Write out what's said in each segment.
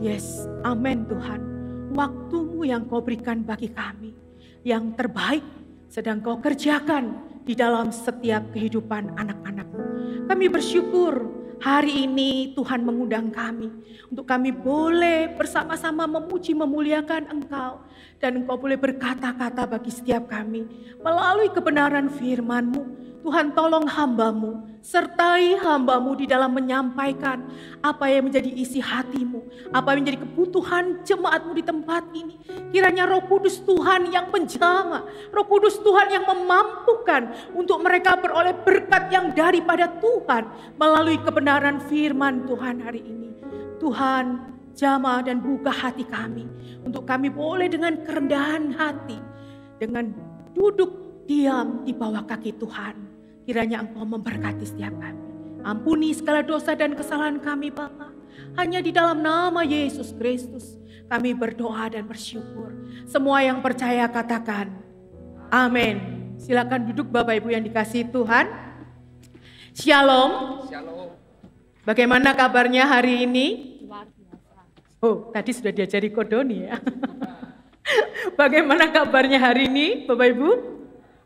Yes, amin Tuhan. Waktu-Mu yang Kau berikan bagi kami, yang terbaik sedang Kau kerjakan di dalam setiap kehidupan anak-anak-Mu. Kami bersyukur hari ini Tuhan mengundang kami untuk kami boleh bersama-sama memuji memuliakan Engkau. Dan Engkau boleh berkata-kata bagi setiap kami melalui kebenaran firman-Mu. Tuhan tolong hamba-Mu, sertai hamba-Mu di dalam menyampaikan apa yang menjadi isi hati-Mu, apa yang menjadi kebutuhan jemaat-Mu di tempat ini. Kiranya Roh Kudus Tuhan yang menjamah, Roh Kudus Tuhan yang memampukan untuk mereka beroleh berkat yang daripada Tuhan melalui kebenaran firman Tuhan hari ini. Tuhan, jamah dan buka hati kami untuk kami boleh dengan kerendahan hati, dengan duduk diam di bawah kaki Tuhan. Kiranya Engkau memberkati setiap kami. Ampuni segala dosa dan kesalahan kami Bapa. Hanya di dalam nama Yesus Kristus kami berdoa dan bersyukur. Semua yang percaya katakan amin. Silakan duduk Bapak Ibu yang dikasihi Tuhan. Shalom. Shalom. Bagaimana kabarnya hari ini? Oh, tadi sudah diajari kodoni ya. Bagaimana kabarnya hari ini Bapak Ibu?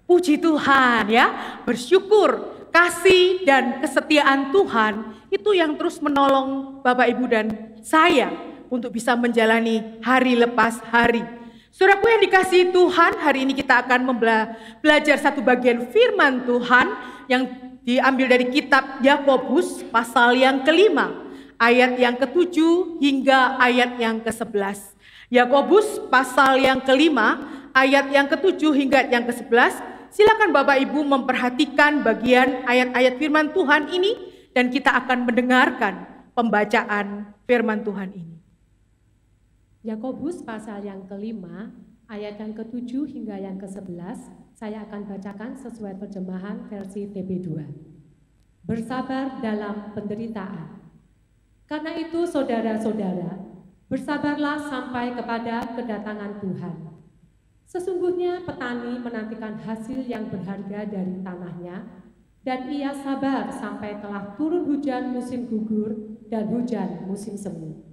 Puji Tuhan ya, bersyukur kasih dan kesetiaan Tuhan itu yang terus menolong Bapak Ibu dan saya untuk bisa menjalani hari lepas hari. Saudaraku yang dikasihi Tuhan, hari ini kita akan belajar satu bagian firman Tuhan yang diambil dari kitab Yakobus pasal yang kelima, ayat yang ke-7 hingga ayat yang ke-11. Yakobus pasal yang kelima, ayat yang ke-7 hingga yang ke-11. Silakan Bapak Ibu memperhatikan bagian ayat-ayat firman Tuhan ini dan kita akan mendengarkan pembacaan firman Tuhan ini. Yakobus pasal yang kelima, ayat yang ke-7 hingga yang ke-11, saya akan bacakan sesuai terjemahan versi TB2. Bersabar dalam penderitaan. Karena itu saudara-saudara, bersabarlah sampai kepada kedatangan Tuhan. Sesungguhnya petani menantikan hasil yang berharga dari tanahnya, dan ia sabar sampai telah turun hujan musim gugur dan hujan musim semu.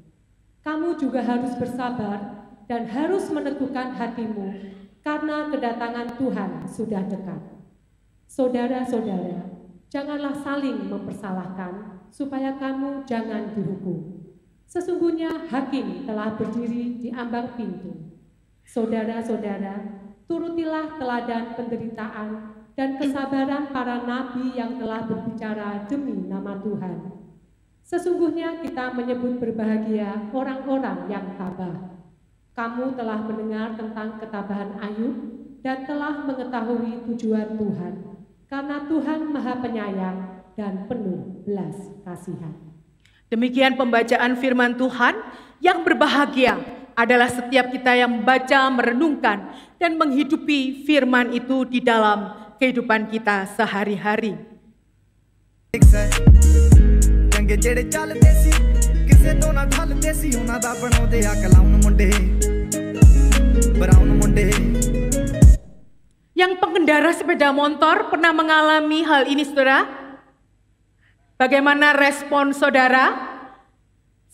Kamu juga harus bersabar dan harus meneguhkan hatimu, karena kedatangan Tuhan sudah dekat. Saudara-saudara, janganlah saling mempersalahkan, supaya kamu jangan dihukum. Sesungguhnya hakim telah berdiri di ambang pintu. Saudara-saudara, turutilah teladan penderitaan dan kesabaran para nabi yang telah berbicara demi nama Tuhan. Sesungguhnya kita menyebut berbahagia orang-orang yang tabah. Kamu telah mendengar tentang ketabahan Ayub dan telah mengetahui tujuan Tuhan, karena Tuhan Maha Penyayang dan penuh belas kasihan. Demikian pembacaan firman Tuhan. Yang berbahagia adalah setiap kita yang membaca, merenungkan, dan menghidupi firman itu di dalam kehidupan kita sehari-hari. Yang pengendara sepeda motor pernah mengalami hal ini, saudara? Bagaimana respon saudara?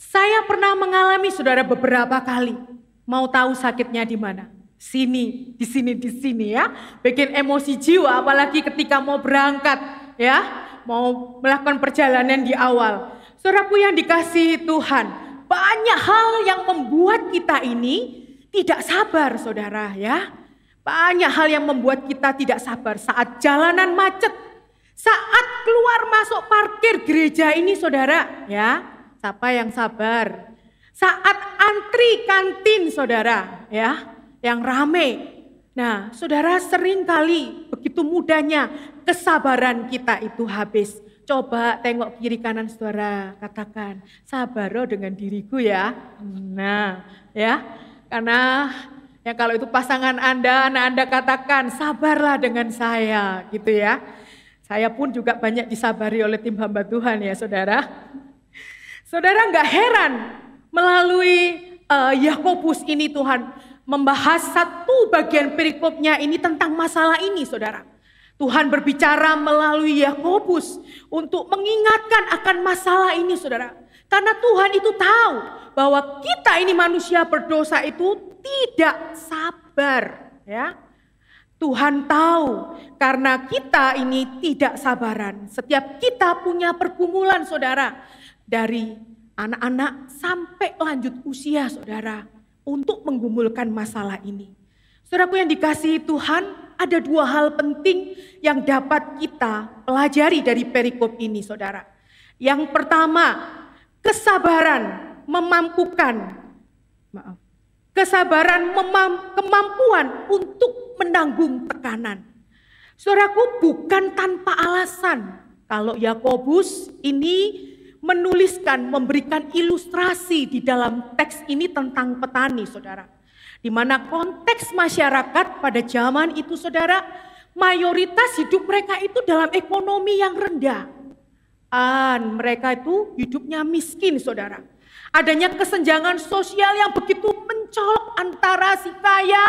Saya pernah mengalami, saudara, beberapa kali. Mau tahu sakitnya di mana? Sini, di sini ya. Bikin emosi jiwa, apalagi ketika mau berangkat ya, mau melakukan perjalanan di awal. Saudaraku yang dikasihi Tuhan, banyak hal yang membuat kita ini tidak sabar, saudara ya. Banyak hal yang membuat kita tidak sabar saat jalanan macet, saat keluar masuk parkir gereja ini, saudara ya. Siapa yang sabar? Saat antri kantin, saudara ya, yang rame. Nah, saudara, sering kali begitu mudahnya kesabaran kita itu habis. Coba tengok kiri kanan saudara, katakan, sabar dengan diriku ya. Nah, ya, karena ya kalau itu pasangan Anda, anak Anda katakan, sabarlah dengan saya, gitu ya. Saya pun juga banyak disabari oleh tim hamba Tuhan ya, saudara. Saudara, nggak heran melalui Yakobus ini Tuhan membahas satu bagian perikopnya ini tentang masalah ini, saudara. Tuhan berbicara melalui Yakobus untuk mengingatkan akan masalah ini, saudara. Karena Tuhan itu tahu bahwa kita ini manusia berdosa itu tidak sabar, ya. Tuhan tahu karena kita ini tidak sabaran. Setiap kita punya pergumulan, saudara, dari anak-anak sampai lanjut usia, saudara, untuk menggumulkan masalah ini. Saudaraku yang dikasihi Tuhan, ada dua hal penting yang dapat kita pelajari dari perikop ini, saudara. Yang pertama, kesabaran memampukan, kemampuan untuk menanggung tekanan. Saudaraku, bukan tanpa alasan kalau Yakobus ini menuliskan, memberikan ilustrasi di dalam teks ini tentang petani, saudara. Di mana konteks masyarakat pada zaman itu, saudara, mayoritas hidup mereka itu dalam ekonomi yang rendah. Mereka itu hidupnya miskin, saudara. Adanya kesenjangan sosial yang begitu mencolok antara si kaya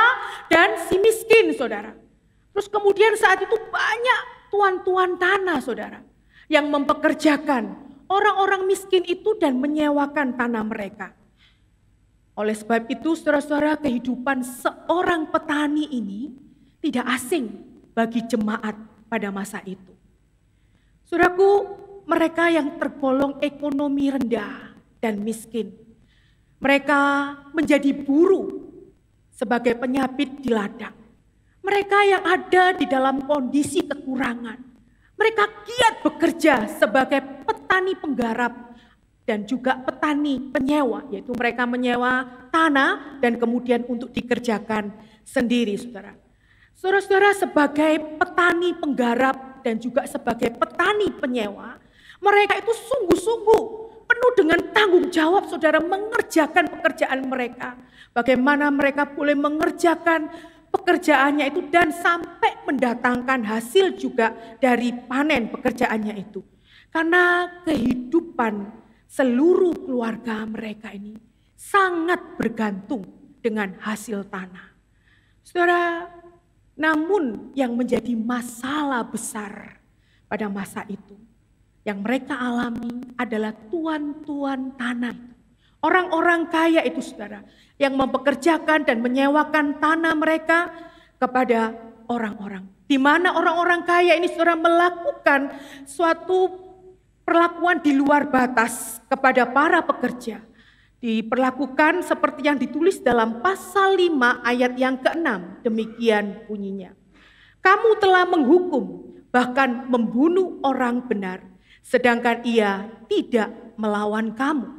dan si miskin, saudara. Terus kemudian saat itu banyak tuan-tuan tanah, saudara, yang mempekerjakan orang-orang miskin itu dan menyewakan tanah mereka. Oleh sebab itu, saudara-saudara, kehidupan seorang petani ini tidak asing bagi jemaat pada masa itu. Saudaraku, mereka yang tergolong ekonomi rendah dan miskin, mereka menjadi buruh sebagai penyapit di ladang. Mereka yang ada di dalam kondisi kekurangan, mereka giat bekerja sebagai petani penggarap dan juga petani penyewa, yaitu mereka menyewa tanah dan kemudian untuk dikerjakan sendiri, saudara. Saudara-saudara, sebagai petani penggarap dan juga sebagai petani penyewa, mereka itu sungguh-sungguh penuh dengan tanggung jawab, saudara, mengerjakan pekerjaan mereka. Bagaimana mereka boleh mengerjakan pekerjaannya itu dan sampai mendatangkan hasil juga dari panen pekerjaannya itu. Karena kehidupan seluruh keluarga mereka ini sangat bergantung dengan hasil tanah. Saudara, namun yang menjadi masalah besar pada masa itu, yang mereka alami adalah tuan-tuan tanah. Orang-orang kaya itu, saudara, yang mempekerjakan dan menyewakan tanah mereka kepada orang-orang. Di mana orang-orang kaya ini, saudara, melakukan suatu perlakuan di luar batas kepada para pekerja. Diperlakukan seperti yang ditulis dalam pasal 5 ayat yang ke-6. Demikian bunyinya. Kamu telah menghukum, bahkan membunuh orang benar, sedangkan ia tidak melawan kamu.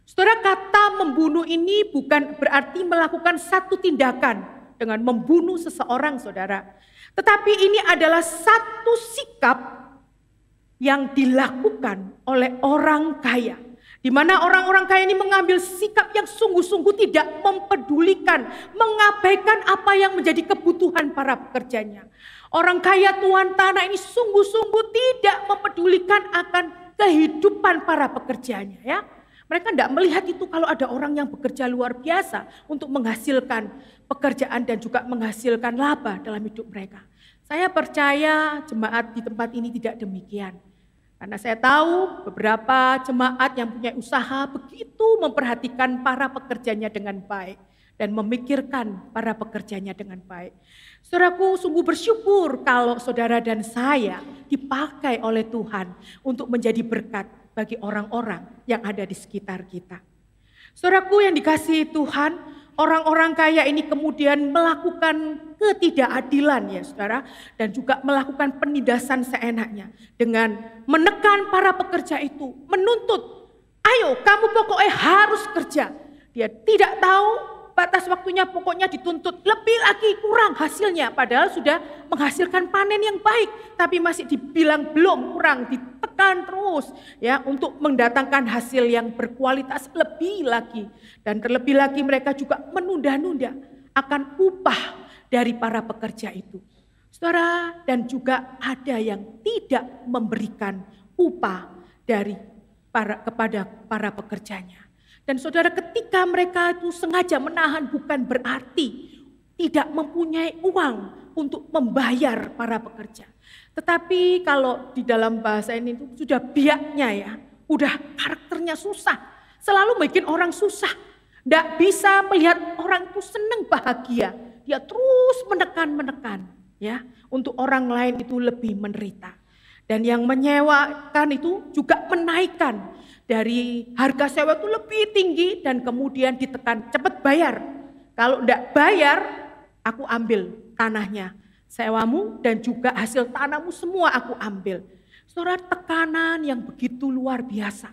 Saudara, kata membunuh ini bukan berarti melakukan satu tindakan dengan membunuh seseorang, saudara. Tetapi ini adalah satu sikap yang dilakukan oleh orang kaya. Di mana orang-orang kaya ini mengambil sikap yang sungguh-sungguh tidak mempedulikan, mengabaikan apa yang menjadi kebutuhan para pekerjanya. Orang kaya tuan tanah ini sungguh-sungguh tidak mempedulikan akan kehidupan para pekerjanya, ya. Mereka tidak melihat itu kalau ada orang yang bekerja luar biasa untuk menghasilkan pekerjaan dan juga menghasilkan laba dalam hidup mereka. Saya percaya jemaat di tempat ini tidak demikian. Karena saya tahu beberapa jemaat yang punya usaha begitu memperhatikan para pekerjanya dengan baik dan memikirkan para pekerjanya dengan baik. Saudaraku, sungguh bersyukur kalau saudara dan saya dipakai oleh Tuhan untuk menjadi berkat bagi orang-orang yang ada di sekitar kita. Saudaraku yang dikasihi Tuhan, orang-orang kaya ini kemudian melakukan ketidakadilan, ya saudara, dan juga melakukan penindasan seenaknya dengan menekan para pekerja itu, menuntut, ayo kamu pokoknya harus kerja. Dia tidak tahu batas waktunya, pokoknya dituntut lebih lagi, kurang hasilnya, padahal sudah menghasilkan panen yang baik, tapi masih dibilang belum, kurang, ditekan terus ya untuk mendatangkan hasil yang berkualitas lebih lagi. Dan terlebih lagi mereka juga menunda-nunda akan upah dari para pekerja itu. Saudara, dan juga ada yang tidak memberikan upah dari kepada para pekerjanya. Dan saudara, ketika mereka itu sengaja menahan bukan berarti tidak mempunyai uang untuk membayar para pekerja. Tetapi kalau di dalam bahasa ini itu sudah biaknya ya, udah karakternya susah, selalu bikin orang susah. Tidak bisa melihat orang itu senang bahagia, dia terus menekan, ya, untuk orang lain itu lebih menderita. Dan yang menyewakan itu juga menaikkan dari harga sewa itu lebih tinggi dan kemudian ditekan, cepat bayar. Kalau tidak bayar, aku ambil tanahnya, sewamu dan juga hasil tanahmu semua aku ambil. Saudara, tekanan yang begitu luar biasa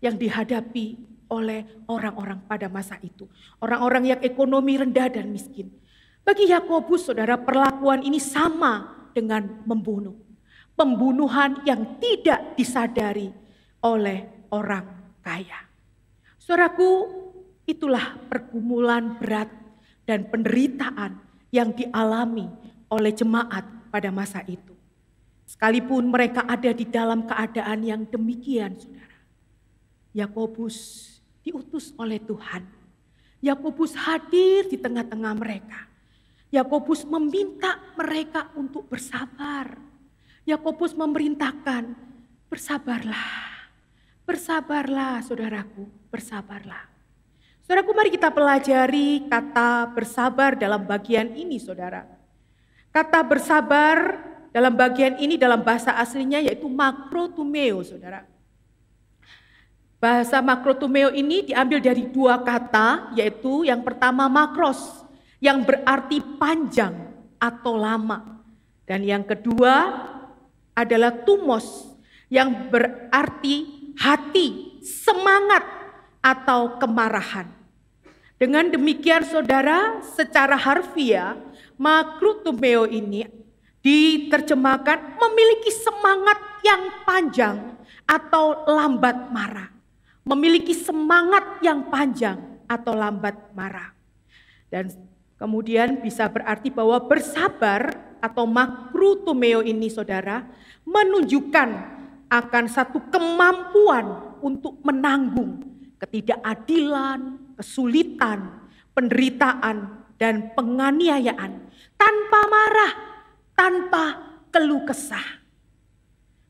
yang dihadapi oleh orang-orang pada masa itu. Orang-orang yang ekonomi rendah dan miskin. Bagi Yakobus, saudara, perlakuan ini sama dengan membunuh. Pembunuhan yang tidak disadari oleh orang kaya. Saudaraku, itulah pergumulan berat dan penderitaan yang dialami oleh jemaat pada masa itu. Sekalipun mereka ada di dalam keadaan yang demikian, saudara. Yakobus diutus oleh Tuhan. Yakobus hadir di tengah-tengah mereka. Yakobus meminta mereka untuk bersabar. Yakobus memerintahkan, bersabarlah. Bersabarlah saudaraku, bersabarlah. Saudaraku, mari kita pelajari kata bersabar dalam bagian ini, saudara. Kata bersabar dalam bagian ini dalam bahasa aslinya yaitu makrotumeo, saudara. Bahasa makrotumeo ini diambil dari dua kata, yaitu yang pertama makros, yang berarti panjang atau lama. Dan yang kedua adalah tumos, yang berarti hati, semangat atau kemarahan. Dengan demikian saudara, secara harfiah, makrotumeo ini diterjemahkan memiliki semangat yang panjang atau lambat marah. Memiliki semangat yang panjang atau lambat marah. Dan kemudian bisa berarti bahwa bersabar atau makrotumeo ini, saudara, menunjukkan akan satu kemampuan untuk menanggung ketidakadilan, kesulitan, penderitaan, dan penganiayaan tanpa marah, tanpa keluh kesah.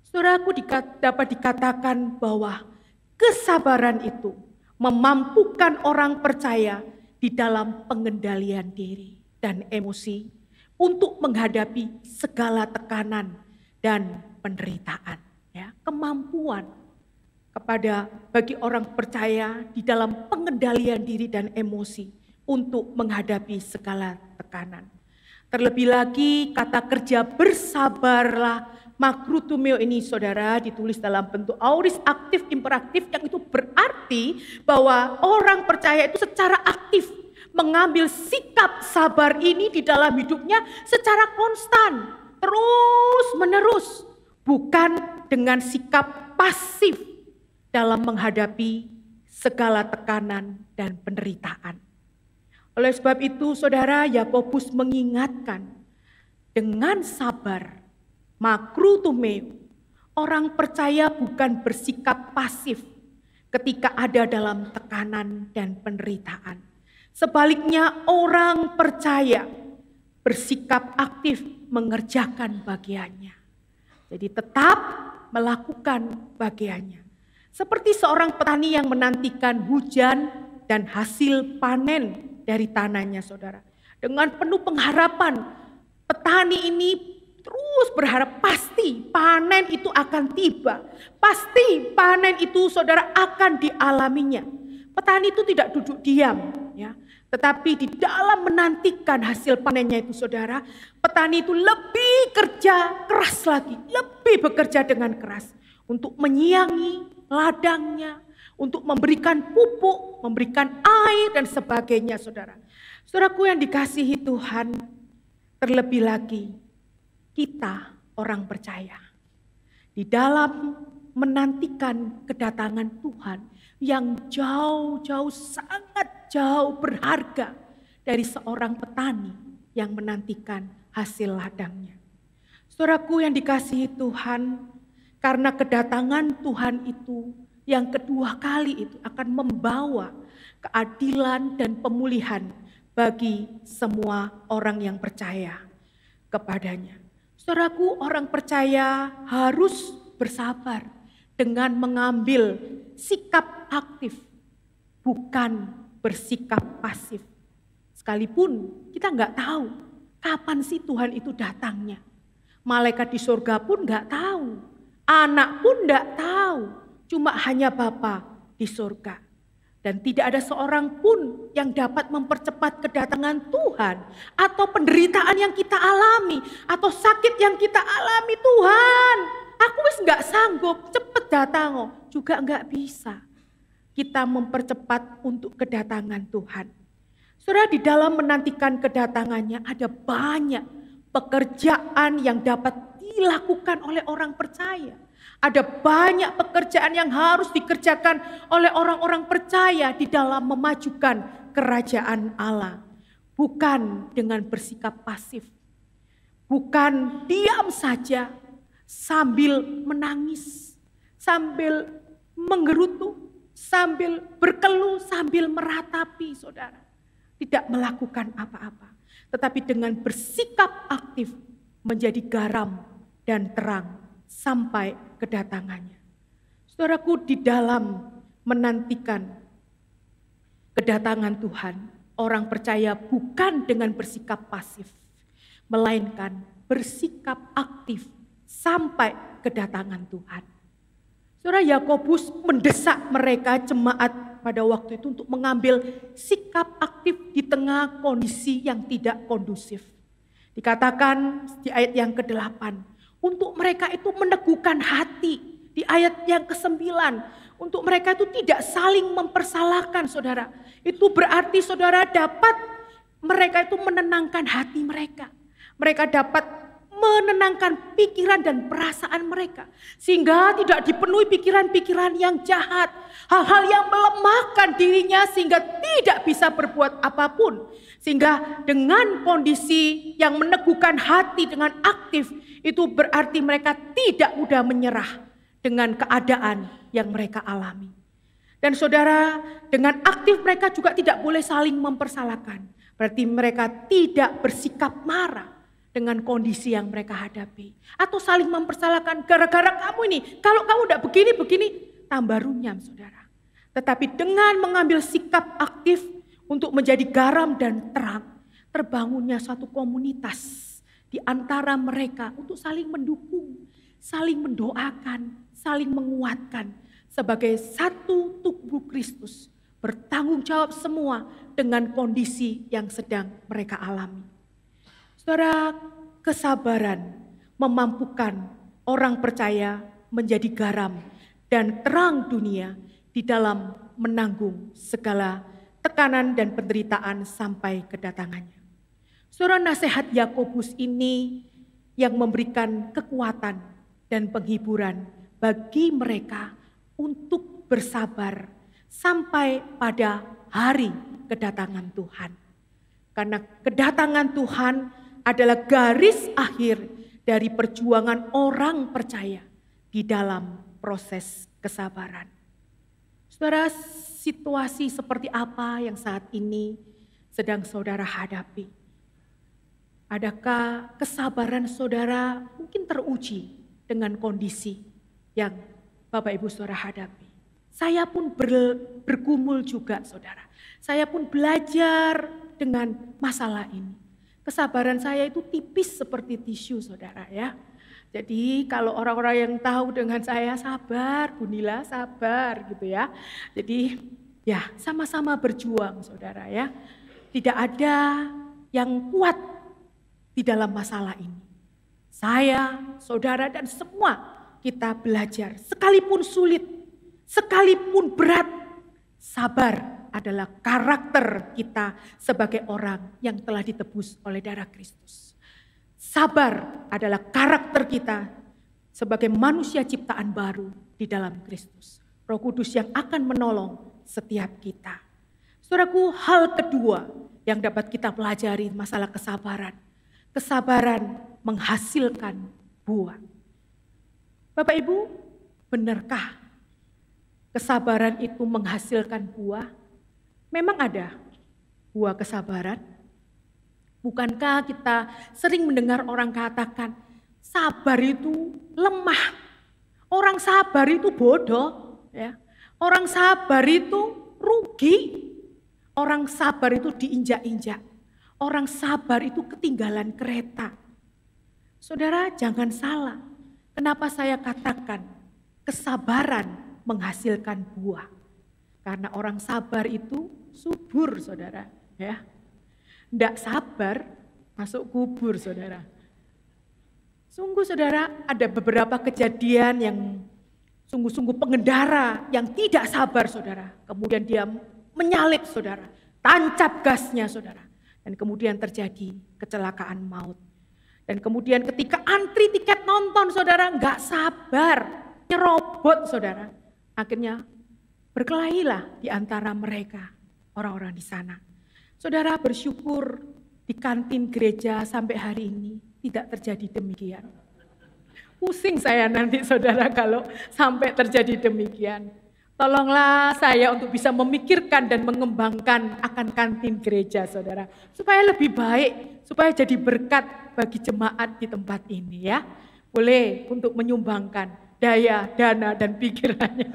Saudaraku, dapat dikatakan bahwa kesabaran itu memampukan orang percaya di dalam pengendalian diri dan emosi untuk menghadapi segala tekanan dan penderitaan. Ya, kemampuan bagi orang percaya di dalam pengendalian diri dan emosi untuk menghadapi segala tekanan. Terlebih lagi kata kerja bersabarlah, makrotumeo ini, saudara, ditulis dalam bentuk aorist aktif imperatif, yang itu berarti bahwa orang percaya itu secara aktif mengambil sikap sabar ini di dalam hidupnya secara konstan, terus menerus, bukan dengan sikap pasif dalam menghadapi segala tekanan dan penderitaan. Oleh sebab itu, saudara, Yakobus mengingatkan dengan sabar, makrotumeo, orang percaya bukan bersikap pasif ketika ada dalam tekanan dan penderitaan. Sebaliknya, orang percaya bersikap aktif mengerjakan bagiannya. Jadi tetap melakukan bagiannya. Seperti seorang petani yang menantikan hujan dan hasil panen dari tanahnya, saudara. Dengan penuh pengharapan, petani ini terus berharap pasti panen itu akan tiba. Pasti panen itu, saudara, akan dialaminya. Petani itu tidak duduk diam, ya. Tetapi di dalam menantikan hasil panennya itu, saudara, petani itu lebih kerja keras lagi, lebih bekerja dengan keras untuk menyiangi ladangnya, untuk memberikan pupuk, memberikan air dan sebagainya, saudara. Saudaraku yang dikasihi Tuhan, terlebih lagi kita orang percaya di dalam menantikan kedatangan Tuhan yang jauh-jauh, sangat jauh berharga dari seorang petani yang menantikan hasil ladangnya. Saudaraku yang dikasihi Tuhan, karena kedatangan Tuhan itu yang kedua kali itu akan membawa keadilan dan pemulihan bagi semua orang yang percaya kepadanya. Saudaraku, orang percaya harus bersabar dengan mengambil sikap aktif, bukan bersikap pasif. Sekalipun kita nggak tahu kapan sih Tuhan itu datangnya. Malaikat di surga pun nggak tahu, anak pun nggak tahu, cuma hanya Bapa di surga. Dan tidak ada seorang pun yang dapat mempercepat kedatangan Tuhan atau penderitaan yang kita alami atau sakit yang kita alami. Tuhan, aku wis nggak sanggup, cepet datang, juga nggak bisa. Kita mempercepat untuk kedatangan Tuhan. Saudara, di dalam menantikan kedatangannya ada banyak pekerjaan yang dapat dilakukan oleh orang percaya. Ada banyak pekerjaan yang harus dikerjakan oleh orang-orang percaya di dalam memajukan kerajaan Allah. Bukan dengan bersikap pasif. Bukan diam saja sambil menangis, sambil menggerutu, sambil berkeluh, sambil meratapi, saudara. Tidak melakukan apa-apa. Tetapi dengan bersikap aktif menjadi garam dan terang sampai kedatangannya. Saudaraku, di dalam menantikan kedatangan Tuhan, orang percaya bukan dengan bersikap pasif, melainkan bersikap aktif sampai kedatangan Tuhan. Saudara, Yakobus mendesak mereka jemaat pada waktu itu untuk mengambil sikap aktif di tengah kondisi yang tidak kondusif. Dikatakan di ayat yang ke-8, untuk mereka itu meneguhkan hati. Di ayat yang ke-9, untuk mereka itu tidak saling mempersalahkan, saudara. Itu berarti saudara dapat, mereka itu menenangkan hati mereka. Mereka dapat menenangkan pikiran dan perasaan mereka. Sehingga tidak dipenuhi pikiran-pikiran yang jahat. Hal-hal yang melemahkan dirinya sehingga tidak bisa berbuat apapun. Sehingga dengan kondisi yang meneguhkan hati dengan aktif, itu berarti mereka tidak mudah menyerah dengan keadaan yang mereka alami. Dan saudara, dengan aktif mereka juga tidak boleh saling mempersalahkan. Berarti mereka tidak bersikap marah dengan kondisi yang mereka hadapi. Atau saling mempersalahkan, gara-gara kamu ini, kalau kamu tidak begini-begini, tambah runyam, saudara. Tetapi dengan mengambil sikap aktif untuk menjadi garam dan terang, terbangunnya suatu komunitas di antara mereka untuk saling mendukung, saling mendoakan, saling menguatkan sebagai satu tubuh Kristus, bertanggung jawab semua dengan kondisi yang sedang mereka alami. Saudara, kesabaran memampukan orang percaya menjadi garam dan terang dunia di dalam menanggung segala tekanan dan penderitaan sampai kedatangannya. Saudara, nasihat Yakobus ini yang memberikan kekuatan dan penghiburan bagi mereka untuk bersabar sampai pada hari kedatangan Tuhan. Karena kedatangan Tuhan adalah garis akhir dari perjuangan orang percaya di dalam proses kesabaran. Saudara, situasi seperti apa yang saat ini sedang saudara hadapi? Adakah kesabaran saudara mungkin teruji dengan kondisi yang Bapak Ibu saudara hadapi? Saya pun bergumul juga, saudara. Saya pun belajar dengan masalah ini. Kesabaran saya itu tipis seperti tisu, saudara ya. Jadi kalau orang-orang yang tahu dengan saya, sabar, Bunila sabar gitu ya. Jadi ya sama-sama berjuang, saudara ya. Tidak ada yang kuat di dalam masalah ini. Saya, saudara dan semua kita belajar. Sekalipun sulit, sekalipun berat, sabar adalah karakter kita sebagai orang yang telah ditebus oleh darah Kristus. Sabar adalah karakter kita sebagai manusia ciptaan baru di dalam Kristus. Roh Kudus yang akan menolong setiap kita. Saudaraku, hal kedua yang dapat kita pelajari masalah kesabaran. Kesabaran menghasilkan buah. Bapak Ibu, benarkah kesabaran itu menghasilkan buah? Memang ada buah kesabaran. Bukankah kita sering mendengar orang katakan, sabar itu lemah. Orang sabar itu bodoh, ya. Orang sabar itu rugi. Orang sabar itu diinjak-injak. Orang sabar itu ketinggalan kereta. Saudara, jangan salah. Kenapa saya katakan kesabaran menghasilkan buah? Karena orang sabar itu subur, saudara. Ya, ndak sabar masuk kubur, saudara. Sungguh, saudara, ada beberapa kejadian yang sungguh-sungguh pengendara yang tidak sabar, saudara. Kemudian dia menyalip, saudara, tancap gasnya, saudara. Dan kemudian terjadi kecelakaan maut. Dan kemudian ketika antri tiket nonton, saudara, nggak sabar, nyerobot, saudara. Akhirnya berkelahilah di antara mereka, orang-orang di sana. Saudara, bersyukur di kantin gereja sampai hari ini tidak terjadi demikian. Pusing saya nanti, saudara, kalau sampai terjadi demikian. Tolonglah saya untuk bisa memikirkan dan mengembangkan akan kantin gereja, saudara. Supaya lebih baik, supaya jadi berkat bagi jemaat di tempat ini, ya. Boleh untuk menyumbangkan daya, dana, dan pikirannya,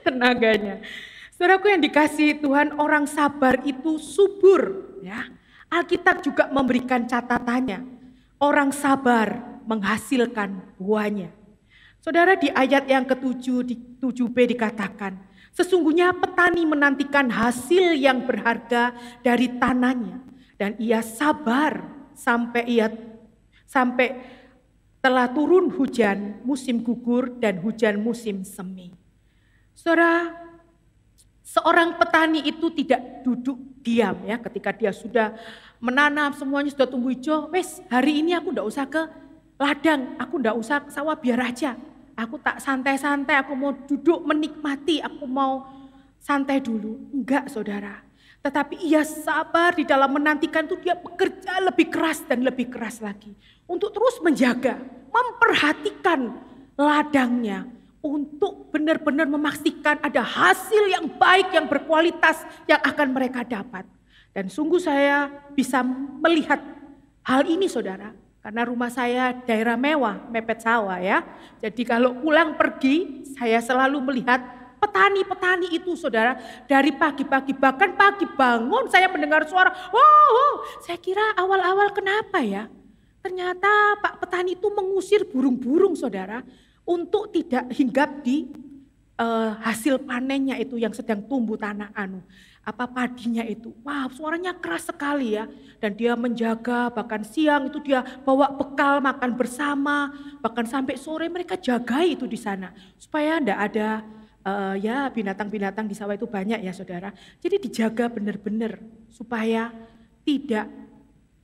tenaganya. Saudaraku yang dikasihi Tuhan, orang sabar itu subur, ya. Alkitab juga memberikan catatannya. Orang sabar menghasilkan buahnya. Saudara, di ayat yang ke-7 di 7b dikatakan, sesungguhnya petani menantikan hasil yang berharga dari tanahnya dan ia sabar sampai telah turun hujan musim gugur dan hujan musim semi. Saudara, seorang petani itu tidak duduk diam, ya, ketika dia sudah menanam semuanya sudah tumbuh hijau, wes hari ini aku enggak usah ke ladang, aku enggak usah ke sawah, biar aja. Aku tak santai-santai, aku mau duduk menikmati, aku mau santai dulu. Enggak, saudara. Tetapi ia sabar di dalam menantikan itu, dia bekerja lebih keras dan lebih keras lagi. Untuk terus menjaga, memperhatikan ladangnya. Untuk benar-benar memastikan ada hasil yang baik, yang berkualitas yang akan mereka dapat. Dan sungguh saya bisa melihat hal ini, saudara. Karena rumah saya daerah mewah, mepet sawah, ya. Jadi kalau pulang pergi, saya selalu melihat petani-petani itu, saudara. Dari pagi-pagi, bahkan pagi bangun saya mendengar suara, wow, saya kira awal-awal kenapa ya. Ternyata Pak petani itu mengusir burung-burung, saudara. Untuk tidak hinggap di hasil panennya itu yang sedang tumbuh tanah padinya itu. Wah, suaranya keras sekali, ya. Dan dia menjaga, bahkan siang itu dia bawa bekal makan bersama, bahkan sampai sore mereka jaga itu di sana. Supaya enggak ada ya binatang-binatang di sawah itu banyak, ya, saudara. Jadi dijaga benar-benar supaya tidak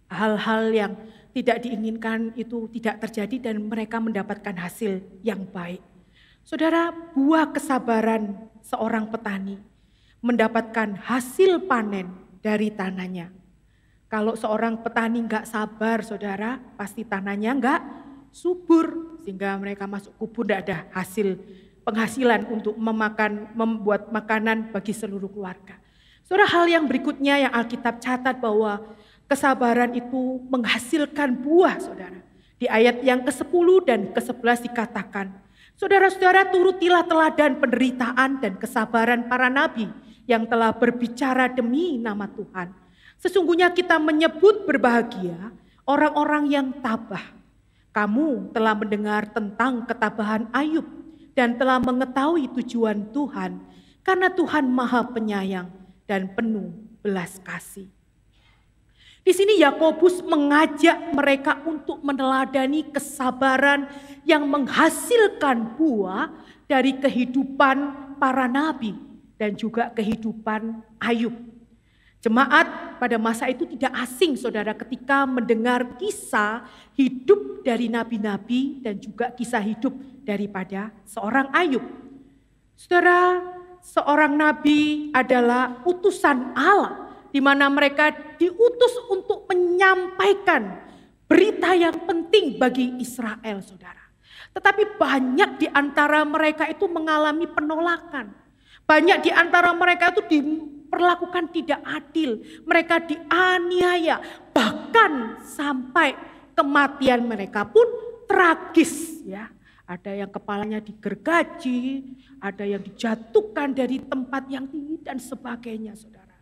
hal-hal yang tidak diinginkan itu tidak terjadi dan mereka mendapatkan hasil yang baik. Saudara, buah kesabaran seorang petani mendapatkan hasil panen dari tanahnya. Kalau seorang petani enggak sabar, saudara, pasti tanahnya enggak subur sehingga mereka masuk kubur enggak ada hasil penghasilan untuk membuat makanan bagi seluruh keluarga. Saudara, hal yang berikutnya yang Alkitab catat bahwa kesabaran itu menghasilkan buah, saudara. Di ayat yang ke-10 dan ke-11 dikatakan, saudara-saudara, turutilah teladan penderitaan dan kesabaran para nabi yang telah berbicara demi nama Tuhan. Sesungguhnya kita menyebut berbahagia orang-orang yang tabah. Kamu telah mendengar tentang ketabahan Ayub dan telah mengetahui tujuan Tuhan, karena Tuhan Maha Penyayang dan penuh belas kasih. Di sini Yakobus mengajak mereka untuk meneladani kesabaran yang menghasilkan buah dari kehidupan para nabi dan juga kehidupan Ayub. Jemaat pada masa itu tidak asing, saudara, ketika mendengar kisah hidup dari nabi-nabi dan juga kisah hidup daripada seorang Ayub. Saudara, seorang nabi adalah utusan Allah, di mana mereka diutus untuk menyampaikan berita yang penting bagi Israel, saudara. Tetapi banyak di antara mereka itu mengalami penolakan. Banyak di antara mereka itu diperlakukan tidak adil. Mereka dianiaya, bahkan sampai kematian mereka pun tragis, ya. Ada yang kepalanya digergaji, ada yang dijatuhkan dari tempat yang tinggi dan sebagainya, saudara.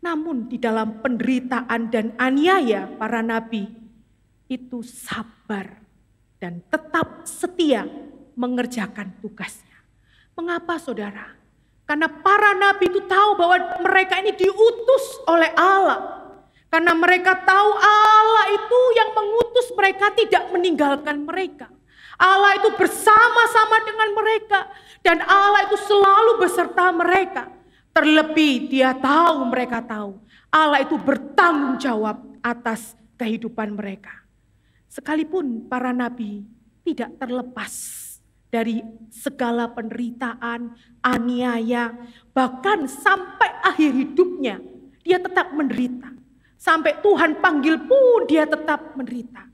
Namun di dalam penderitaan dan aniaya para nabi itu sabar dan tetap setia mengerjakan tugasnya. Mengapa, saudara? Karena para nabi itu tahu bahwa mereka ini diutus oleh Allah. Karena mereka tahu Allah itu yang mengutus mereka, tidak meninggalkan mereka. Allah itu bersama-sama dengan mereka. Dan Allah itu selalu beserta mereka. Terlebih mereka tahu Allah itu bertanggung jawab atas kehidupan mereka. Sekalipun para nabi tidak terlepas dari segala penderitaan, aniaya, bahkan sampai akhir hidupnya dia tetap menderita. Sampai Tuhan panggil pun dia tetap menderita.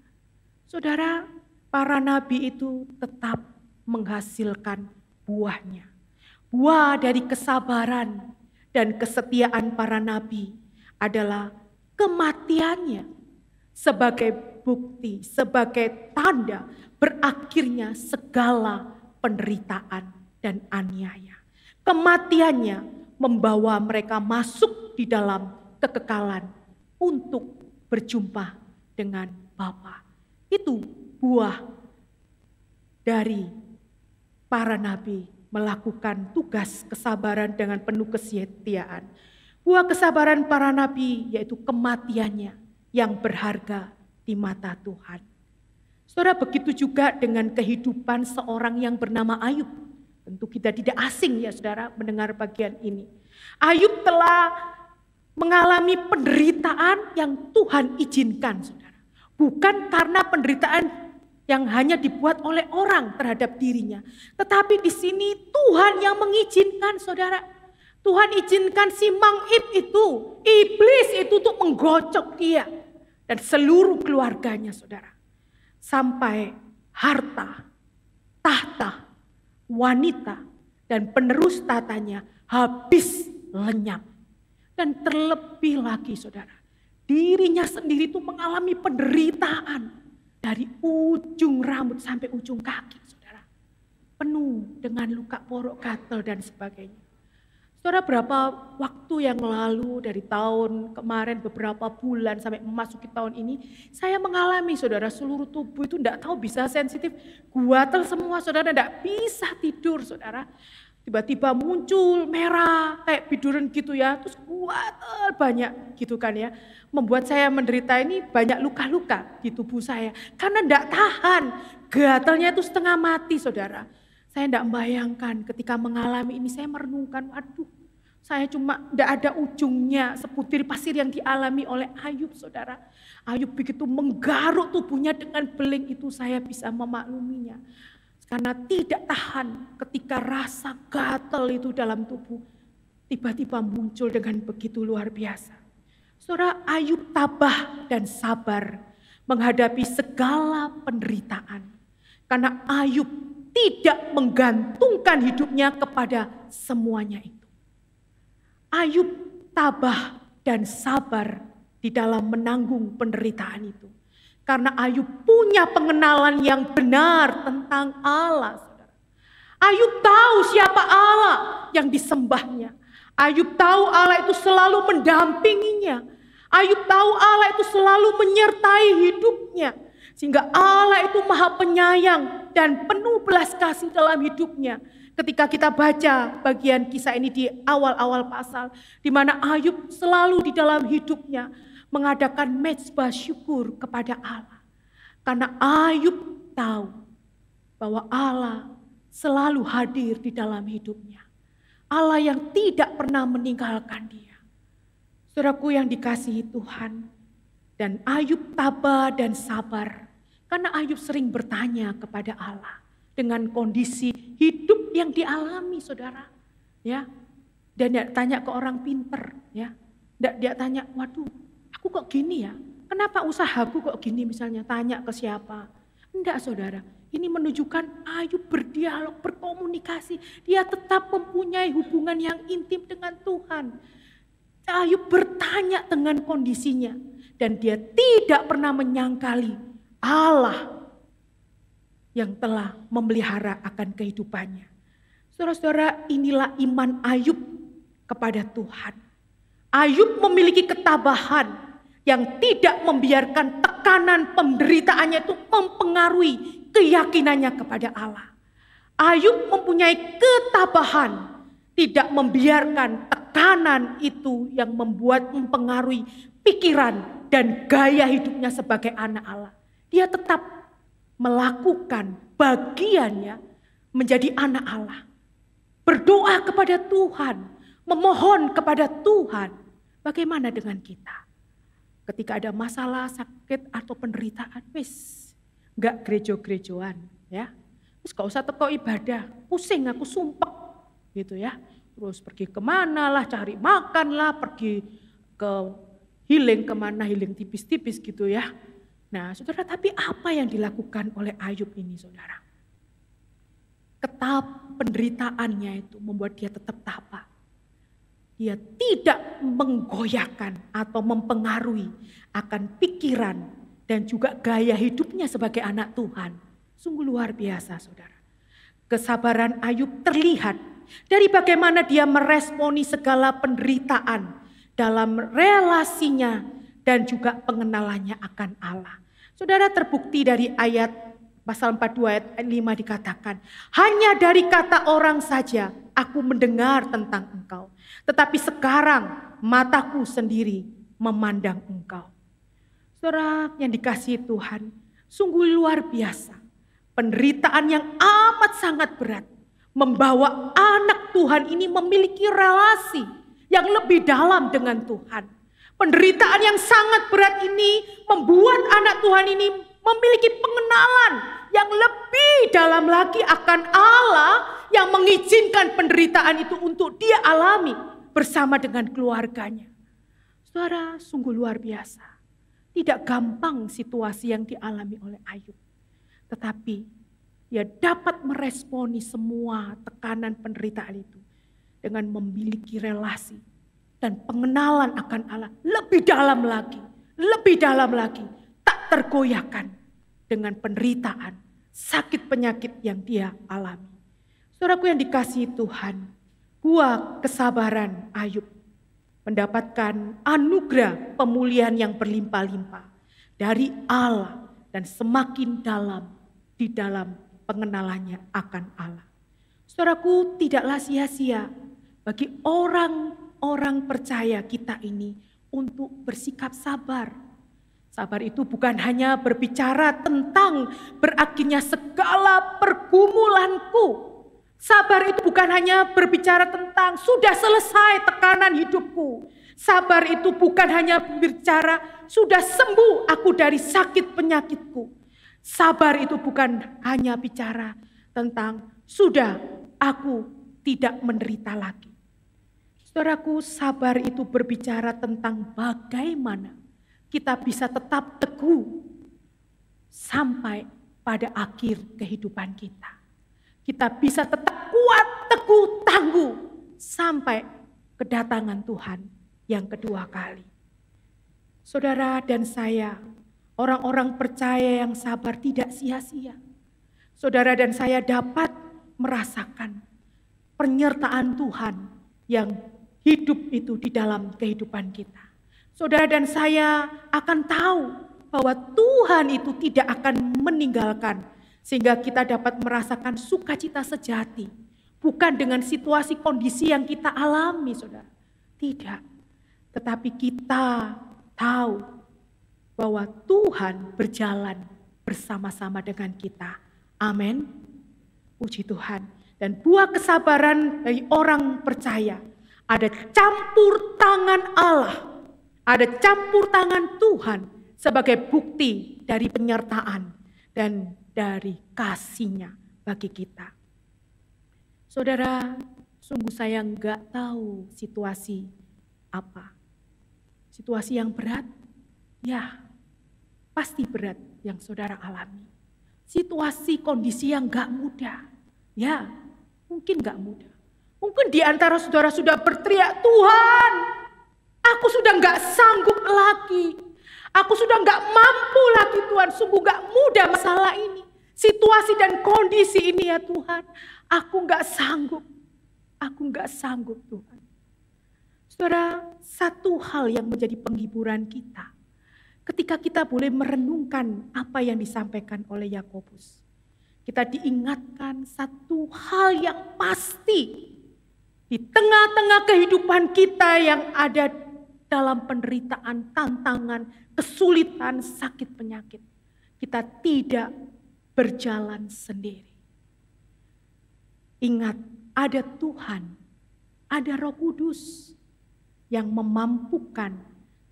Saudara, para nabi itu tetap menghasilkan buahnya. Buah dari kesabaran dan kesetiaan para nabi adalah kematiannya sebagai bukti, sebagai tanda berakhirnya segala penderitaan dan aniaya. Kematiannya membawa mereka masuk di dalam kekekalan untuk berjumpa dengan Bapa. Itu buah dari para nabi melakukan tugas kesabaran dengan penuh kesetiaan. Buah kesabaran para nabi yaitu kematiannya yang berharga di mata Tuhan. Saudara, begitu juga dengan kehidupan seorang yang bernama Ayub. Tentu kita tidak asing ya saudara mendengar bagian ini. Ayub telah mengalami penderitaan yang Tuhan izinkan, saudara. Bukan karena penderitaan yang hanya dibuat oleh orang terhadap dirinya. Tetapi di sini Tuhan yang mengizinkan, saudara. Tuhan izinkan si Mangib itu, iblis itu untuk menggocok dia. Dan seluruh keluarganya, saudara. Sampai harta, tahta, wanita, dan penerus tatanya habis lenyap. Dan terlebih lagi saudara, dirinya sendiri itu mengalami penderitaan dari ujung rambut sampai ujung kaki saudara. Penuh dengan luka porok, gatal dan sebagainya. Saudara, berapa waktu yang lalu dari tahun kemarin beberapa bulan sampai memasuki tahun ini, saya mengalami saudara seluruh tubuh itu tidak tahu bisa sensitif, guatal semua saudara, tidak bisa tidur saudara. Tiba-tiba muncul merah kayak biduran gitu ya, terus guatal banyak gitu kan ya. Membuat saya menderita ini banyak luka-luka di tubuh saya. Karena tidak tahan, gatalnya itu setengah mati saudara. Saya tidak membayangkan ketika mengalami ini, saya merenungkan, aduh saya cuma tidak ada ujungnya sebutir pasir yang dialami oleh Ayub saudara. Ayub begitu menggaruk tubuhnya dengan beling itu saya bisa memakluminya. Karena tidak tahan ketika rasa gatal itu dalam tubuh tiba-tiba muncul dengan begitu luar biasa. Saudara, Ayub tabah dan sabar menghadapi segala penderitaan. Karena Ayub tidak menggantungkan hidupnya kepada semuanya itu. Ayub tabah dan sabar di dalam menanggung penderitaan itu. Karena Ayub punya pengenalan yang benar tentang Allah. Saudara. Ayub tahu siapa Allah yang disembahnya. Ayub tahu Allah itu selalu mendampinginya. Ayub tahu Allah itu selalu menyertai hidupnya. Sehingga Allah itu maha penyayang dan penuh belas kasih dalam hidupnya. Ketika kita baca bagian kisah ini di awal-awal pasal. Di mana Ayub selalu di dalam hidupnya mengadakan mezbah syukur kepada Allah. Karena Ayub tahu bahwa Allah selalu hadir di dalam hidupnya. Allah yang tidak pernah meninggalkan dia. Saudaraku yang dikasihi Tuhan. Dan Ayub tabah dan sabar. Karena Ayub sering bertanya kepada Allah. Dengan kondisi hidup yang dialami saudara. Ya. Dan dia tanya ke orang pinter. Ya. Dia tanya, waduh, aku kok gini ya? Kenapa usahaku kok gini misalnya? Tanya ke siapa? Enggak saudara, ini menunjukkan Ayub berdialog, berkomunikasi. Dia tetap mempunyai hubungan yang intim dengan Tuhan. Ayub bertanya dengan kondisinya. Dan dia tidak pernah menyangkali Allah yang telah memelihara akan kehidupannya. Saudara-saudara, inilah iman Ayub kepada Tuhan. Ayub memiliki ketabahan yang tidak membiarkan tekanan penderitaannya itu mempengaruhi keyakinannya kepada Allah. Ayub mempunyai ketabahan, tidak membiarkan tekanan itu yang mempengaruhi pikiran dan gaya hidupnya sebagai anak Allah. Dia tetap melakukan bagiannya menjadi anak Allah. Berdoa kepada Tuhan, memohon kepada Tuhan. Bagaimana dengan kita? Ketika ada masalah, sakit atau penderitaan, enggak gerejo-gerejoan ya. Gak usah teko ibadah, pusing aku sumpek gitu ya. Terus pergi kemana lah, cari makan lah, pergi ke healing kemana, healing tipis-tipis gitu ya. Nah saudara, tapi apa yang dilakukan oleh Ayub ini saudara? Penderitaannya itu membuat dia tetap tabah. Dia tidak menggoyahkan atau mempengaruhi akan pikiran dan juga gaya hidupnya sebagai anak Tuhan. Sungguh luar biasa saudara. Kesabaran Ayub terlihat dari bagaimana dia meresponi segala penderitaan dalam relasinya dan juga pengenalannya akan Allah. Saudara, terbukti dari ayat pasal 42 ayat 5 dikatakan, hanya dari kata orang saja aku mendengar tentang engkau. Tetapi sekarang mataku sendiri memandang engkau. Saudara yang dikasihi Tuhan, sungguh luar biasa. Penderitaan yang amat sangat berat membawa anak Tuhan ini memiliki relasi yang lebih dalam dengan Tuhan. Penderitaan yang sangat berat ini membuat anak Tuhan ini memiliki pengenalan yang lebih dalam lagi akan Allah yang mengizinkan penderitaan itu untuk dia alami bersama dengan keluarganya. Saudara, sungguh luar biasa. Tidak gampang situasi yang dialami oleh Ayub. Tetapi dia dapat meresponi semua tekanan penderitaan itu dengan memiliki relasi dan pengenalan akan Allah lebih dalam lagi, tak tergoyahkan dengan penderitaan, sakit penyakit yang dia alami. Saudaraku yang dikasihi Tuhan, buah kesabaran Ayub mendapatkan anugerah pemulihan yang berlimpah-limpah dari Allah dan semakin dalam di dalam pengenalannya akan Allah. Saudaraku, tidaklah sia-sia bagi orang-orang percaya kita ini untuk bersikap sabar. Sabar itu bukan hanya berbicara tentang berakhirnya segala pergumulanku. Sabar itu bukan hanya berbicara tentang sudah selesai tekanan hidupku. Sabar itu bukan hanya berbicara sudah sembuh aku dari sakit penyakitku. Sabar itu bukan hanya bicara tentang sudah aku tidak menderita lagi. Saudaraku, sabar itu berbicara tentang bagaimana kita bisa tetap teguh sampai pada akhir kehidupan kita. Kita bisa tetap kuat, teguh, tangguh sampai kedatangan Tuhan yang kedua kali. Saudara dan saya, orang-orang percaya yang sabar tidak sia-sia. Saudara dan saya dapat merasakan penyertaan Tuhan yang hidup itu di dalam kehidupan kita. Saudara dan saya akan tahu bahwa Tuhan itu tidak akan meninggalkan, sehingga kita dapat merasakan sukacita sejati. Bukan dengan situasi kondisi yang kita alami, saudara. Tidak. Tetapi kita tahu bahwa Tuhan berjalan bersama-sama dengan kita. Amin. Puji Tuhan. Dan buah kesabaran dari orang percaya. Ada campur tangan Allah. Ada campur tangan Tuhan sebagai bukti dari penyertaan dan dari kasih-Nya bagi kita. Saudara, sungguh saya enggak tahu situasi apa. Situasi yang berat, ya pasti berat yang saudara alami. Situasi kondisi yang enggak mudah, ya mungkin enggak mudah. Mungkin di antara saudara sudah berteriak, Tuhan, aku sudah enggak sanggup lagi. Aku sudah enggak mampu lagi Tuhan, sungguh enggak mudah masalah ini. situasi dan kondisi ini ya Tuhan. Aku gak sanggup. Aku gak sanggup Tuhan. Saudara, satu hal yang menjadi penghiburan kita. Ketika kita boleh merenungkan apa yang disampaikan oleh Yakobus. Kita diingatkan satu hal yang pasti. Di tengah-tengah kehidupan kita yang ada dalam penderitaan, tantangan, kesulitan, sakit, penyakit. Kita tidak berjalan sendiri. Ingat, ada Tuhan, ada Roh Kudus yang memampukan,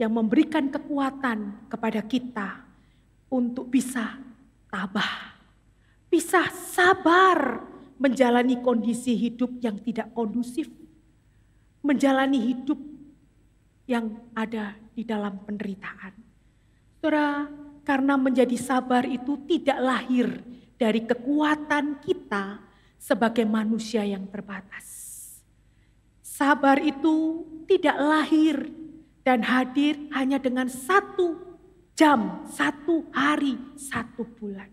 yang memberikan kekuatan kepada kita untuk bisa tabah, bisa sabar menjalani kondisi hidup yang tidak kondusif, menjalani hidup yang ada di dalam penderitaan. Saudara, karena menjadi sabar itu tidak lahir dari kekuatan kita sebagai manusia yang terbatas. Sabar itu tidak lahir dan hadir hanya dengan 1 jam, 1 hari, 1 bulan.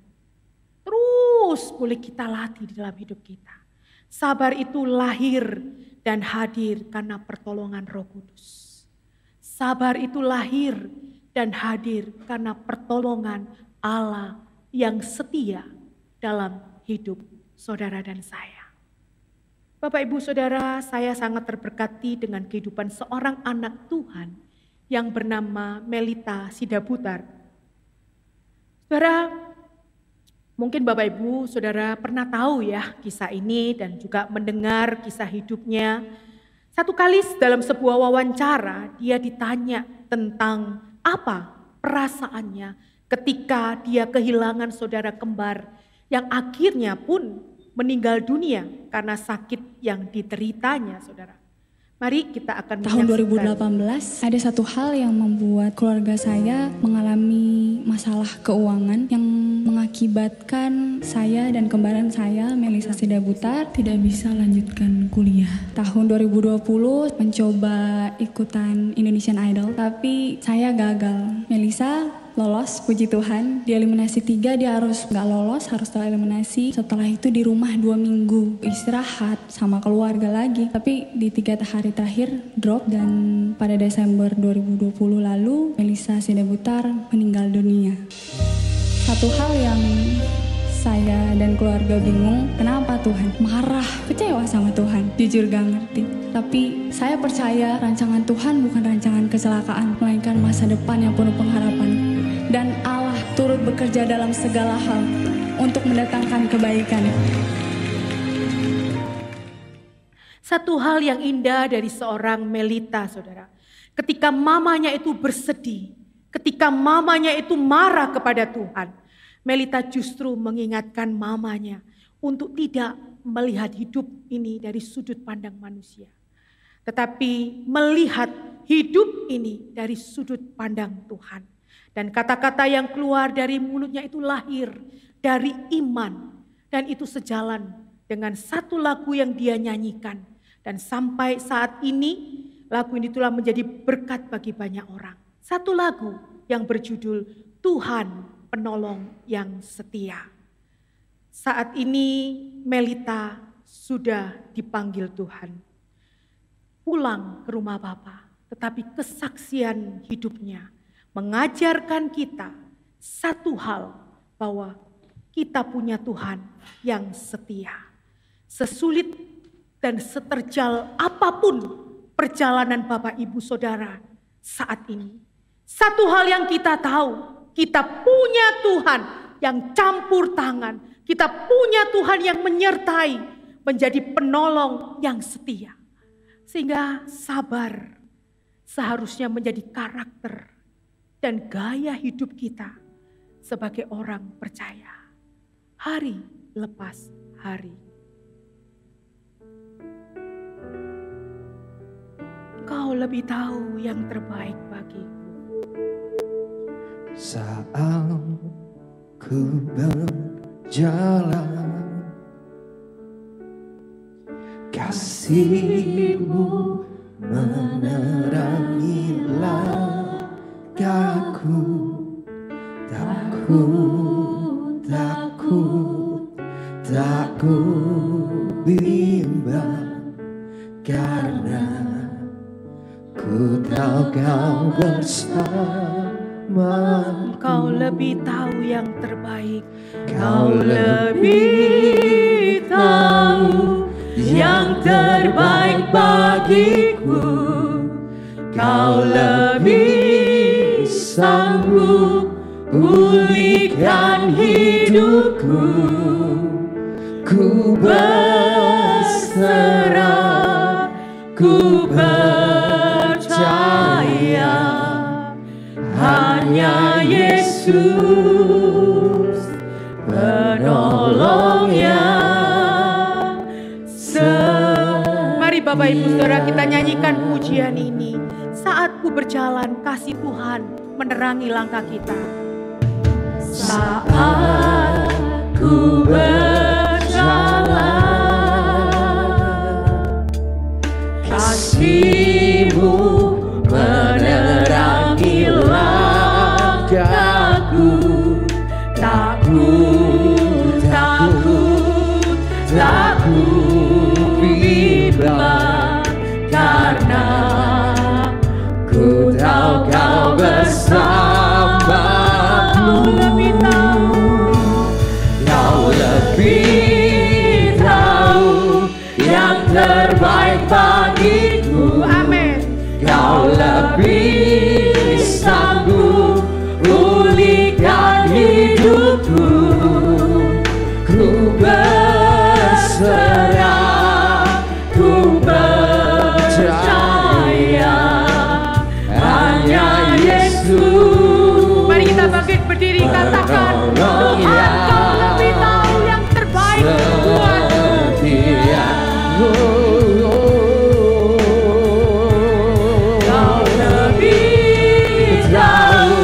Terus boleh kita latih di dalam hidup kita. Sabar itu lahir dan hadir karena pertolongan Roh Kudus. Sabar itu lahir dan hadir karena pertolongan Allah yang setia dalam hidup saudara dan saya. Bapak Ibu Saudara, saya sangat terberkati dengan kehidupan seorang anak Tuhan yang bernama Melita Sidabutar. Saudara, mungkin Bapak Ibu Saudara pernah tahu ya kisah ini dan juga mendengar kisah hidupnya. Satu kali dalam sebuah wawancara dia ditanya tentang apa perasaannya ketika dia kehilangan saudara kembar yang akhirnya pun meninggal dunia karena sakit yang dideritanya, saudara. Mari kita akan Tahun 2018 ada satu hal yang membuat keluarga saya mengalami masalah keuangan yang mengakibatkan saya dan kembaran saya, Melisa Sidabutar, tidak bisa lanjutkan kuliah. Tahun 2020 mencoba ikutan Indonesian Idol, tapi saya gagal. Melisa lolos, puji Tuhan. Di eliminasi 3 dia harus nggak lolos, harus tereliminasi. Setelah itu di rumah 2 minggu istirahat sama keluarga lagi. Tapi di 3 hari terakhir drop dan pada Desember 2020 lalu Melisa Sidabutar meninggal dunia. Satu hal yang saya dan keluarga bingung, kenapa Tuhan marah, kecewa sama Tuhan, jujur gak ngerti. Tapi saya percaya rancangan Tuhan bukan rancangan kecelakaan, melainkan masa depan yang penuh pengharapan. Dan Allah turut bekerja dalam segala hal untuk mendatangkan kebaikan. Satu hal yang indah dari seorang Melita, saudara. Ketika mamanya itu bersedih, ketika mamanya itu marah kepada Tuhan, Melita justru mengingatkan mamanya untuk tidak melihat hidup ini dari sudut pandang manusia. Tetapi melihat hidup ini dari sudut pandang Tuhan. Dan kata-kata yang keluar dari mulutnya itu lahir dari iman. Dan itu sejalan dengan satu lagu yang dia nyanyikan. Dan sampai saat ini lagu ini telah menjadi berkat bagi banyak orang. Satu lagu yang berjudul Tuhan Penolong yang Setia. Saat ini Melita sudah dipanggil Tuhan. Pulang ke rumah Bapa, tetapi kesaksian hidupnya mengajarkan kita satu hal, bahwa kita punya Tuhan yang setia. Sesulit dan seterjal apapun perjalanan Bapak Ibu Saudara saat ini, satu hal yang kita tahu, kita punya Tuhan yang campur tangan, kita punya Tuhan yang menyertai, menjadi penolong yang setia. Sehingga sabar seharusnya menjadi karakter dan gaya hidup kita sebagai orang percaya. Hari lepas hari. Kau lebih tahu yang terbaik bagiku. Saat ku berjalan, kasih-Mu menerangi langkahku. Takut karena ku tahu kau bersama. Kau lebih tahu yang terbaik. Kau lebih tahu yang terbaik bagiku. Kau lebih sanggup pulihkan hidupku. Ku berserah, ku percaya, hanya Yesus penolong yang Mari Bapak Ibu Saudara kita nyanyikan pujian ini. Saat ku berjalan, kasih Tuhan menerangi langkah kita. saat ku berjalan, kasih-Mu menerangi langkahku. Takut, bimbang, karena ku tahu kau bersamaku. Kau lebih tahu yang terbaik bagiku. Amin. Kau lebih sanggup pulihkan hidupku. Ku berserah, ku percaya, hanya Yesus. Mari kita bangkit berdiri katakan, Tuhan kau lebih tahu yang terbaik buatku. Kau lebih tahu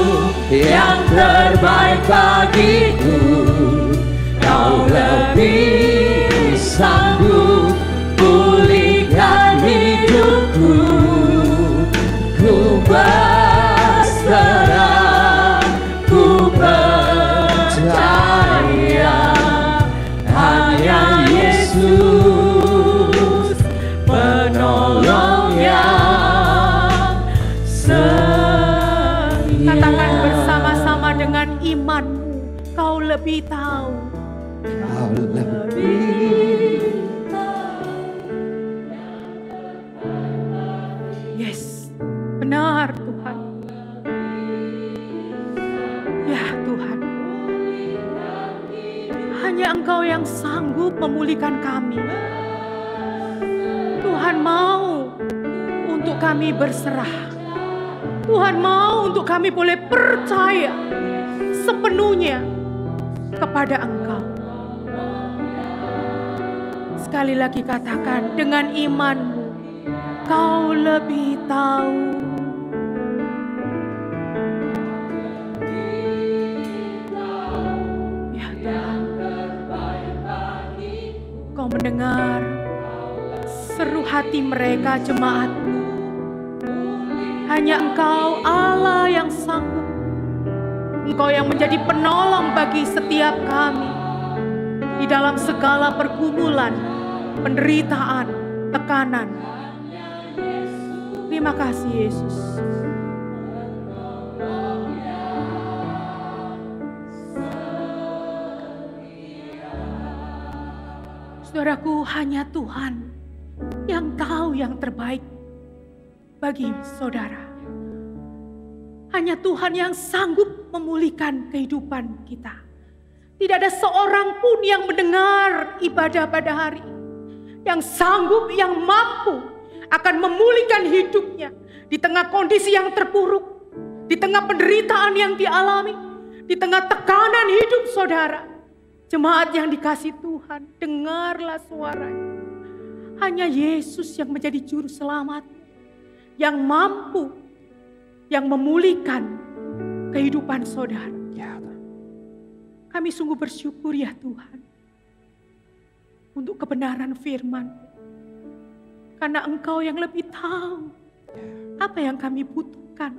yang terbaik bagiku. Kau lebih sanggup pulihkan hidupku. Ku berserah, ku percaya, hanya Yesus penolong yang setia. Katakan bersama-sama dengan imanmu, kau lebih tahu. Kau lebih Yes, benar Tuhan. Ya Tuhan, hanya Engkau yang sanggup memulihkan kami. Tuhan mau untuk kami berserah. Tuhan mau untuk kami boleh percaya sepenuhnya kepada Engkau. Sekali lagi katakan dengan imanmu, kau lebih tahu. Ya Tuhan, Kau mendengar seru hati mereka jemaat-Mu. Hanya Engkau Allah yang sanggup. Engkau yang menjadi penolong bagi setiap kami di dalam segala pergumulan, penderitaan, tekanan. Terima kasih Yesus. Saudaraku, hanya Tuhan yang tahu yang terbaik bagi saudara. Hanya Tuhan yang sanggup memulihkan kehidupan kita. Tidak ada seorang pun yang mendengar ibadah pada hari ini yang sanggup, yang mampu akan memulihkan hidupnya di tengah kondisi yang terpuruk, di tengah penderitaan yang dialami, di tengah tekanan hidup saudara. Jemaat yang dikasih Tuhan, dengarlah suaranya. Hanya Yesus yang menjadi juru selamat, yang mampu, yang memulihkan kehidupan saudara. Kami sungguh bersyukur ya Tuhan untuk kebenaran firman. Karena Engkau yang lebih tahu apa yang kami butuhkan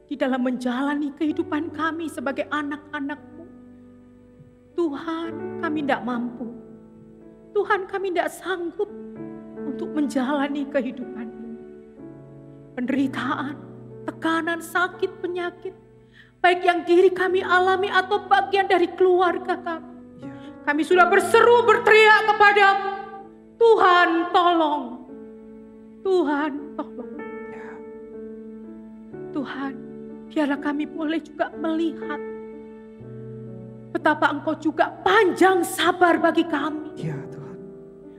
di dalam menjalani kehidupan kami sebagai anak-anak-Mu. Tuhan, kami tidak mampu. Tuhan, kami tidak sanggup untuk menjalani kehidupan ini. Penderitaan, tekanan, sakit, penyakit, baik yang diri kami alami atau bagian dari keluarga kami. Kami sudah berseru, berteriak kepada-Mu. Tuhan tolong. Tuhan tolong. Tuhan, biarlah kami boleh juga melihat betapa Engkau juga panjang sabar bagi kami. Ya Tuhan.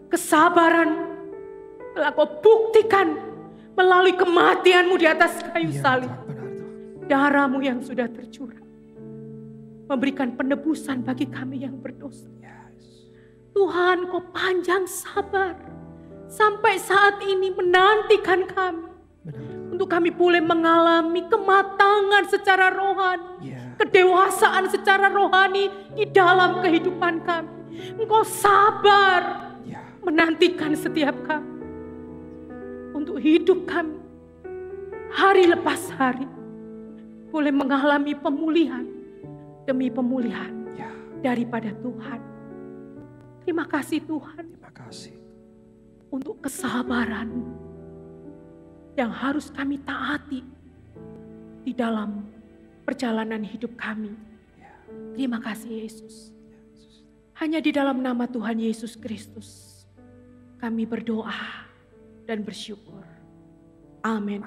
Kesabaran telah Kau buktikan melalui kematian-Mu di atas kayu salib. Darah-Mu yang sudah tercurah memberikan penebusan bagi kami yang berdosa. Tuhan, Kau panjang sabar sampai saat ini menantikan kami. Untuk kami boleh mengalami kematangan secara rohani, kedewasaan secara rohani di dalam kehidupan kami. Engkau sabar menantikan setiap kami untuk hidup kami hari lepas hari boleh mengalami pemulihan demi pemulihan daripada Tuhan. Terima kasih Tuhan. Terima kasih. Untuk kesabaran yang harus kami taati di dalam perjalanan hidup kami. Terima kasih Yesus. Hanya di dalam nama Tuhan Yesus Kristus kami berdoa dan bersyukur. Amin.